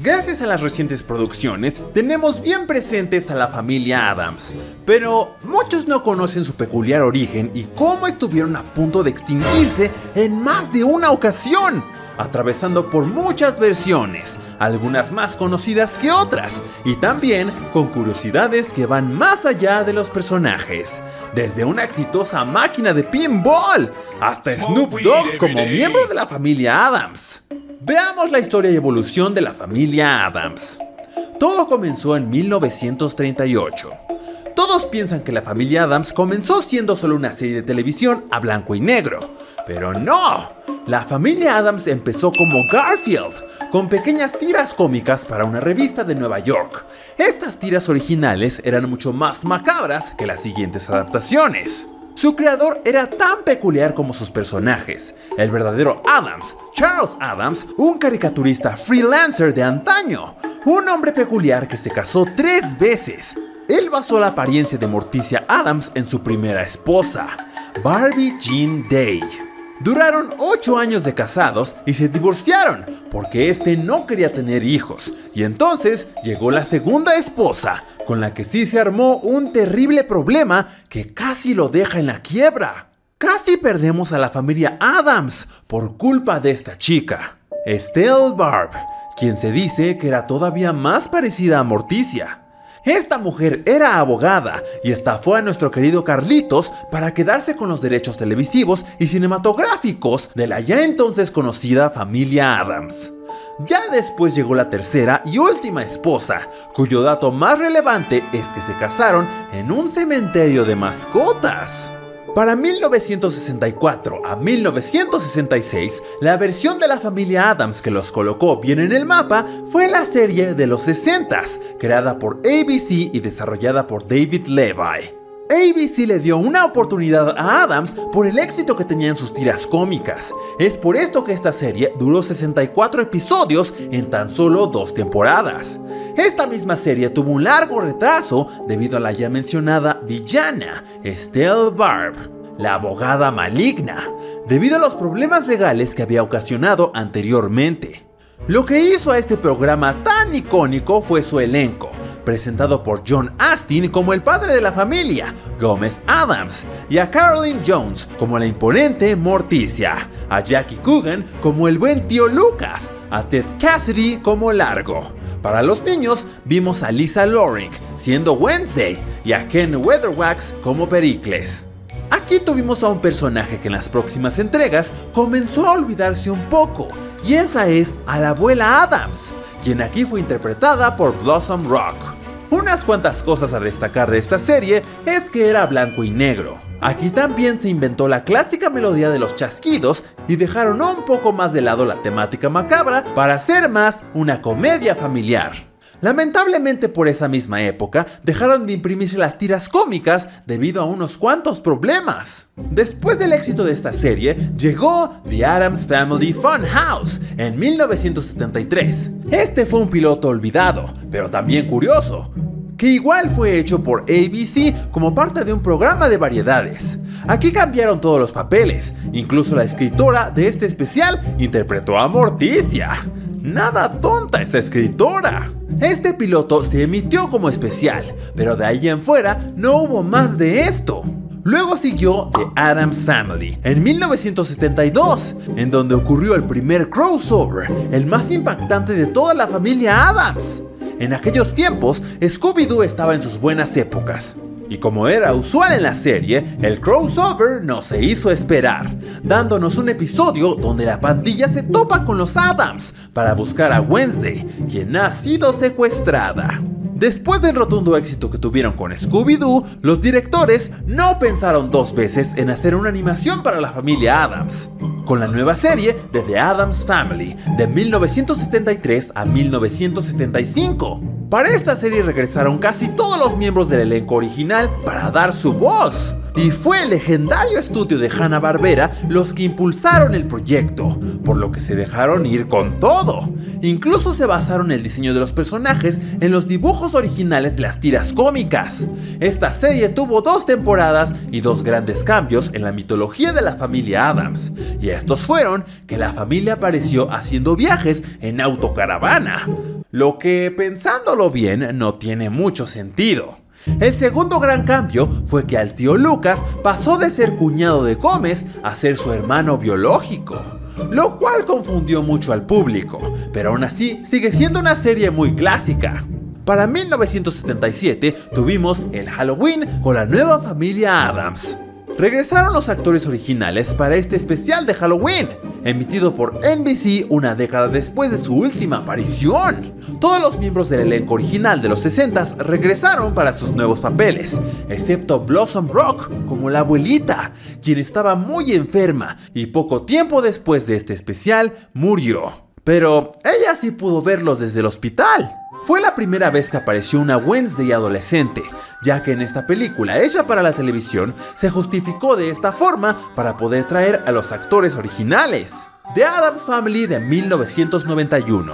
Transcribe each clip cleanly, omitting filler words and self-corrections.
Gracias a las recientes producciones, tenemos bien presentes a la familia Addams, pero muchos no conocen su peculiar origen y cómo estuvieron a punto de extinguirse en más de una ocasión, atravesando por muchas versiones, algunas más conocidas que otras, y también con curiosidades que van más allá de los personajes, desde una exitosa máquina de pinball hasta Snoop Dogg como miembro de la familia Addams. Veamos la historia y evolución de la familia Addams. Todo comenzó en 1938. Todos piensan que la familia Addams comenzó siendo solo una serie de televisión a blanco y negro, pero no. La familia Addams empezó como Garfield, con pequeñas tiras cómicas para una revista de Nueva York. Estas tiras originales eran mucho más macabras que las siguientes adaptaciones. Su creador era tan peculiar como sus personajes. El verdadero Addams, Charles Addams, un caricaturista freelancer de antaño, un hombre peculiar que se casó 3 veces. Él basó la apariencia de Morticia Addams en su primera esposa, Barbie Jean Day. Duraron 8 años de casados y se divorciaron porque este no quería tener hijos, y entonces llegó la segunda esposa, con la que sí se armó un terrible problema que casi lo deja en la quiebra. Casi perdemos a la familia Addams por culpa de esta chica, Estelle Barb, quien se dice que era todavía más parecida a Morticia. Esta mujer era abogada y estafó a nuestro querido Carlitos para quedarse con los derechos televisivos y cinematográficos de la ya entonces conocida familia Addams. Ya después llegó la tercera y última esposa, cuyo dato más relevante es que se casaron en un cementerio de mascotas. Para 1964 a 1966, la versión de la familia Addams que los colocó bien en el mapa fue la serie de los 60s, creada por ABC y desarrollada por David Levy. ABC le dio una oportunidad a Addams por el éxito que tenía en sus tiras cómicas. Es por esto que esta serie duró 64 episodios en tan solo 2 temporadas. Esta misma serie tuvo un largo retraso debido a la ya mencionada villana, Estelle Barb, la abogada maligna, debido a los problemas legales que había ocasionado anteriormente. Lo que hizo a este programa tan icónico fue su elenco, presentado por John Astin como el padre de la familia, Gómez Addams, y a Carolyn Jones como la imponente Morticia, a Jackie Coogan como el buen tío Lucas, a Ted Cassidy como Largo. Para los niños vimos a Lisa Loring siendo Wednesday y a Ken Weatherwax como Pericles. Aquí tuvimos a un personaje que en las próximas entregas comenzó a olvidarse un poco, y esa es a la abuela Addams, quien aquí fue interpretada por Blossom Rock. Unas cuantas cosas a destacar de esta serie es que era blanco y negro. Aquí también se inventó la clásica melodía de los chasquidos y dejaron un poco más de lado la temática macabra para hacer más una comedia familiar. Lamentablemente por esa misma época dejaron de imprimirse las tiras cómicas debido a unos cuantos problemas. Después del éxito de esta serie llegó The Addams Family Funhouse en 1973. Este fue un piloto olvidado, pero también curioso, que igual fue hecho por ABC como parte de un programa de variedades. Aquí cambiaron todos los papeles, incluso la escritora de este especial interpretó a Morticia. Nada tonta esa escritora. Este piloto se emitió como especial, pero de ahí en fuera no hubo más de esto. Luego siguió The Addams Family en 1972, en donde ocurrió el primer crossover, el más impactante de toda la familia Addams. En aquellos tiempos, Scooby-Doo estaba en sus buenas épocas. Y como era usual en la serie, el crossover no se hizo esperar, dándonos un episodio donde la pandilla se topa con los Addams para buscar a Wednesday, quien ha sido secuestrada. Después del rotundo éxito que tuvieron con Scooby-Doo, los directores no pensaron 2 veces en hacer una animación para la familia Addams, con la nueva serie de The Addams Family de 1973 a 1975. Para esta serie regresaron casi todos los miembros del elenco original para dar su voz. y fue el legendario estudio de Hanna-Barbera los que impulsaron el proyecto, por lo que se dejaron ir con todo. Incluso se basaron el diseño de los personajes en los dibujos originales de las tiras cómicas. Esta serie tuvo 2 temporadas y 2 grandes cambios en la mitología de la familia Addams, y estos fueron que la familia apareció haciendo viajes en autocaravana, lo que, pensándolo bien, no tiene mucho sentido. El segundo gran cambio fue que al tío Lucas pasó de ser cuñado de Gómez a ser su hermano biológico, lo cual confundió mucho al público, pero aún así sigue siendo una serie muy clásica. Para 1977 tuvimos el Halloween con la nueva familia Addams. Regresaron los actores originales para este especial de Halloween, emitido por NBC una década después de su última aparición. Todos los miembros del elenco original de los 60s regresaron para sus nuevos papeles, excepto Blossom Rock como la abuelita, quien estaba muy enferma y poco tiempo después de este especial murió. Pero ella sí pudo verlos desde el hospital. Fue la primera vez que apareció una Wednesday adolescente, ya que en esta película hecha para la televisión se justificó de esta forma para poder traer a los actores originales. The Addams Family de 1991.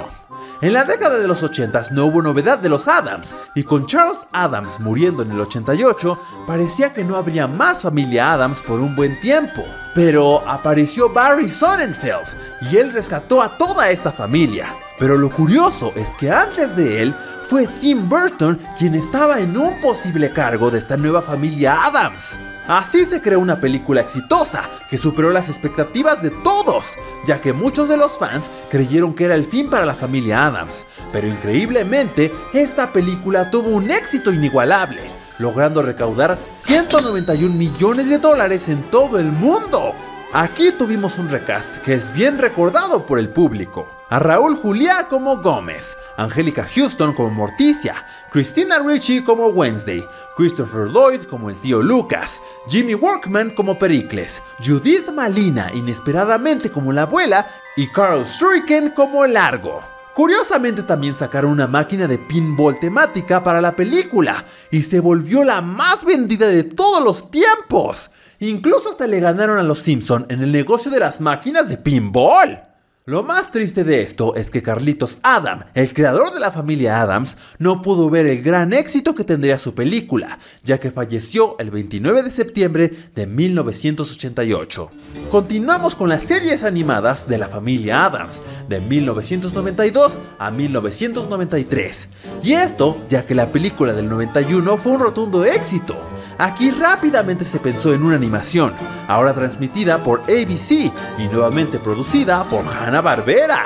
En la década de los 80s no hubo novedad de los Addams, y con Charles Addams muriendo en el 88, parecía que no habría más familia Addams por un buen tiempo. Pero apareció Barry Sonnenfeld, y él rescató a toda esta familia. Pero lo curioso es que antes de él fue Tim Burton quien estaba en un posible cargo de esta nueva familia Addams. Así se creó una película exitosa que superó las expectativas de todos, ya que muchos de los fans creyeron que era el fin para la familia Addams. Pero increíblemente, esta película tuvo un éxito inigualable, logrando recaudar $191 millones en todo el mundo. Aquí tuvimos un recast que es bien recordado por el público. A Raúl Juliá como Gómez, Angélica Houston como Morticia, Christina Ricci como Wednesday, Christopher Lloyd como el tío Lucas, Jimmy Workman como Pericles, Judith Malina inesperadamente como la abuela y Carl Shuriken como Largo. Curiosamente también sacaron una máquina de pinball temática para la película y se volvió la más vendida de todos los tiempos. Incluso hasta le ganaron a los Simpson en el negocio de las máquinas de pinball. Lo más triste de esto es que Carlitos Adam, el creador de la familia Addams, no pudo ver el gran éxito que tendría su película, ya que falleció el 29 de septiembre de 1988. Continuamos con las series animadas de la familia Addams, de 1992 a 1993. Y esto, ya que la película del 91 fue un rotundo éxito. Aquí rápidamente se pensó en una animación, ahora transmitida por ABC y nuevamente producida por Hanna-Barbera.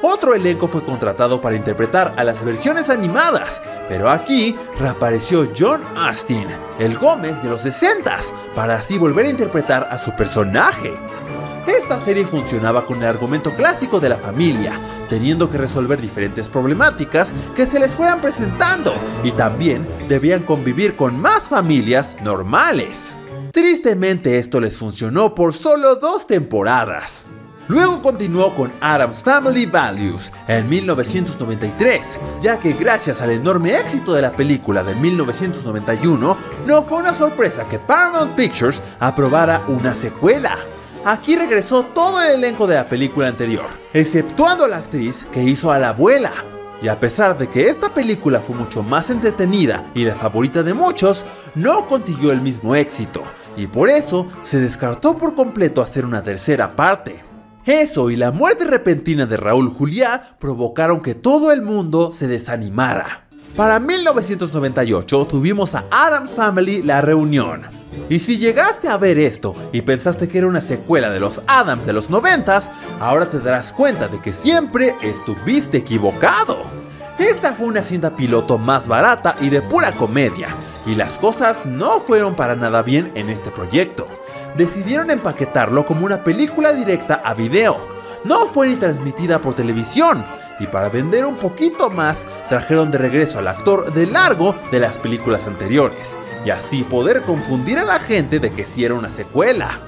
Otro elenco fue contratado para interpretar a las versiones animadas, pero aquí reapareció John Astin, el Gómez de los 60s, para así volver a interpretar a su personaje. Esta serie funcionaba con el argumento clásico de la familia, teniendo que resolver diferentes problemáticas que se les fueran presentando, y también debían convivir con más familias normales. Tristemente esto les funcionó por solo 2 temporadas. Luego continuó con Addams Family Values en 1993, ya que gracias al enorme éxito de la película de 1991, no fue una sorpresa que Paramount Pictures aprobara una secuela. Aquí regresó todo el elenco de la película anterior, exceptuando a la actriz que hizo a la abuela. Y a pesar de que esta película fue mucho más entretenida y la favorita de muchos, no consiguió el mismo éxito, y por eso se descartó por completo hacer una tercera parte. Eso y la muerte repentina de Raúl Juliá provocaron que todo el mundo se desanimara. Para 1998 tuvimos a Addams Family La Reunión. Y si llegaste a ver esto y pensaste que era una secuela de los Addams de los 90s, ahora te darás cuenta de que siempre estuviste equivocado. Esta fue una cinta piloto más barata y de pura comedia, y las cosas no fueron para nada bien en este proyecto. Decidieron empaquetarlo como una película directa a video. No fue ni transmitida por televisión, y para vender un poquito más, trajeron de regreso al actor de Largo de las películas anteriores, y así poder confundir a la gente de que sí era una secuela.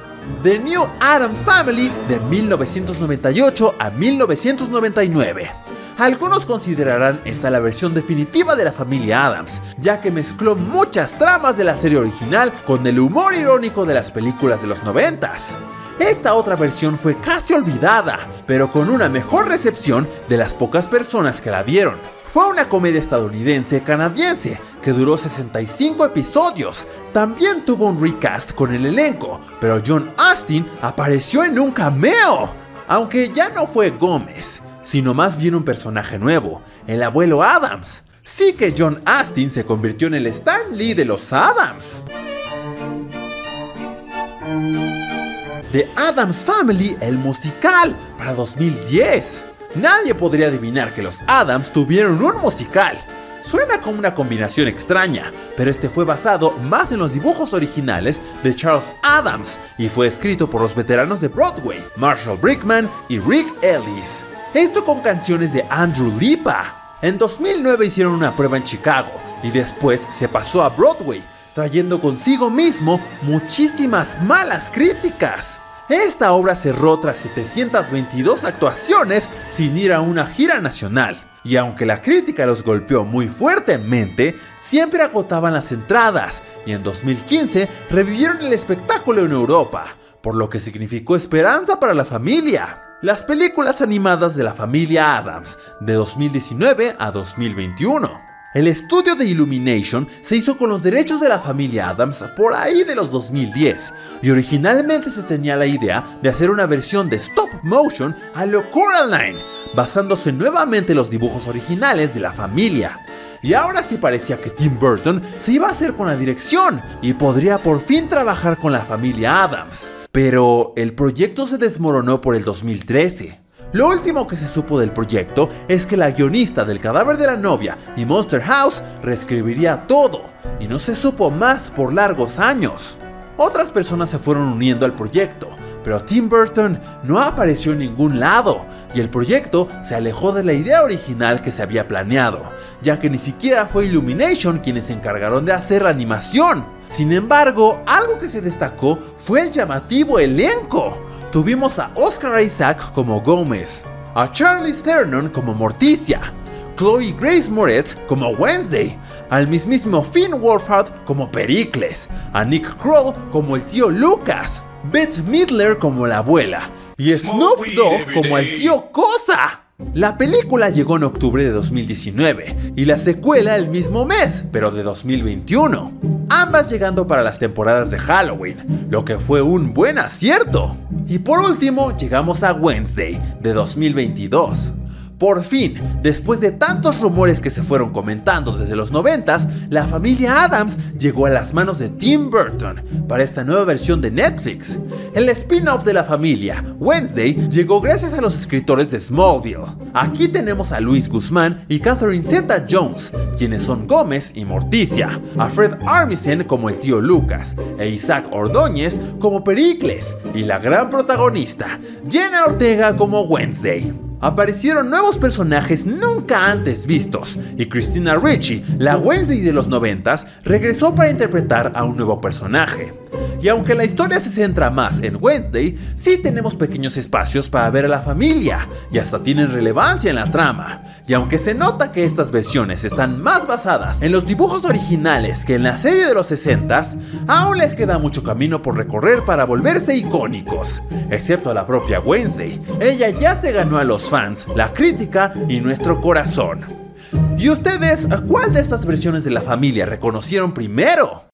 The New Addams Family de 1998 a 1999. Algunos considerarán esta la versión definitiva de la familia Addams, ya que mezcló muchas tramas de la serie original con el humor irónico de las películas de los 90s. Esta otra versión fue casi olvidada, pero con una mejor recepción de las pocas personas que la vieron. Fue una comedia estadounidense-canadiense que duró 65 episodios. También tuvo un recast con el elenco, pero John Astin apareció en un cameo, aunque ya no fue Gómez, sino más bien un personaje nuevo, el abuelo Addams. Sí que John Astin se convirtió en el Stan Lee de los Addams. The Addams Family, el musical, para 2010. Nadie podría adivinar que los Addams tuvieron un musical. Suena como una combinación extraña, pero este fue basado más en los dibujos originales de Charles Addams y fue escrito por los veteranos de Broadway, Marshall Brickman y Rick Ellis. Esto con canciones de Andrew Lipa. En 2009 hicieron una prueba en Chicago y después se pasó a Broadway, trayendo consigo mismo muchísimas malas críticas. Esta obra cerró tras 722 actuaciones sin ir a una gira nacional, y aunque la crítica los golpeó muy fuertemente, siempre agotaban las entradas, y en 2015 revivieron el espectáculo en Europa, por lo que significó esperanza para la familia. Las películas animadas de la familia Addams, de 2019 a 2021. El estudio de Illumination se hizo con los derechos de la familia Addams por ahí de los 2010, y originalmente se tenía la idea de hacer una versión de stop motion a lo Coraline, basándose nuevamente en los dibujos originales de la familia. Y ahora sí parecía que Tim Burton se iba a hacer con la dirección y podría por fin trabajar con la familia Addams. Pero el proyecto se desmoronó por el 2013. Lo último que se supo del proyecto es que la guionista del Cadáver de la Novia y Monster House reescribiría todo, y no se supo más por largos años. Otras personas se fueron uniendo al proyecto, pero Tim Burton no apareció en ningún lado, y el proyecto se alejó de la idea original que se había planeado, ya que ni siquiera fue Illumination quienes se encargaron de hacer la animación. Sin embargo, algo que se destacó fue el llamativo elenco. Tuvimos a Oscar Isaac como Gómez, a Charlize Theron como Morticia, Chloe Grace Moretz como Wednesday, al mismísimo Finn Wolfhard como Pericles, a Nick Kroll como el tío Lucas, Bette Midler como la abuela y Snoop Dogg como el tío Cosa. La película llegó en octubre de 2019 y la secuela el mismo mes, pero de 2021, ambas llegando para las temporadas de Halloween, lo que fue un buen acierto. Y por último llegamos a Wednesday de 2022. Por fin, después de tantos rumores que se fueron comentando desde los 90s, la familia Addams llegó a las manos de Tim Burton para esta nueva versión de Netflix. El spin-off de la familia, Wednesday, llegó gracias a los escritores de Smallville. Aquí tenemos a Luis Guzmán y Catherine Zeta-Jones, quienes son Gómez y Morticia, a Fred Armisen como el tío Lucas, e Isaac Ordóñez como Pericles, y la gran protagonista, Jenna Ortega como Wednesday. Aparecieron nuevos personajes nunca antes vistos, y Christina Ricci, la Wednesday de los 90s, regresó para interpretar a un nuevo personaje. Y aunque la historia se centra más en Wednesday, sí tenemos pequeños espacios para ver a la familia, y hasta tienen relevancia en la trama. Y aunque se nota que estas versiones están más basadas en los dibujos originales que en la serie de los 60s, aún les queda mucho camino por recorrer para volverse icónicos. Excepto a la propia Wednesday, ella ya se ganó a los fans, la crítica y nuestro corazón. ¿Y ustedes, cuál de estas versiones de la familia reconocieron primero?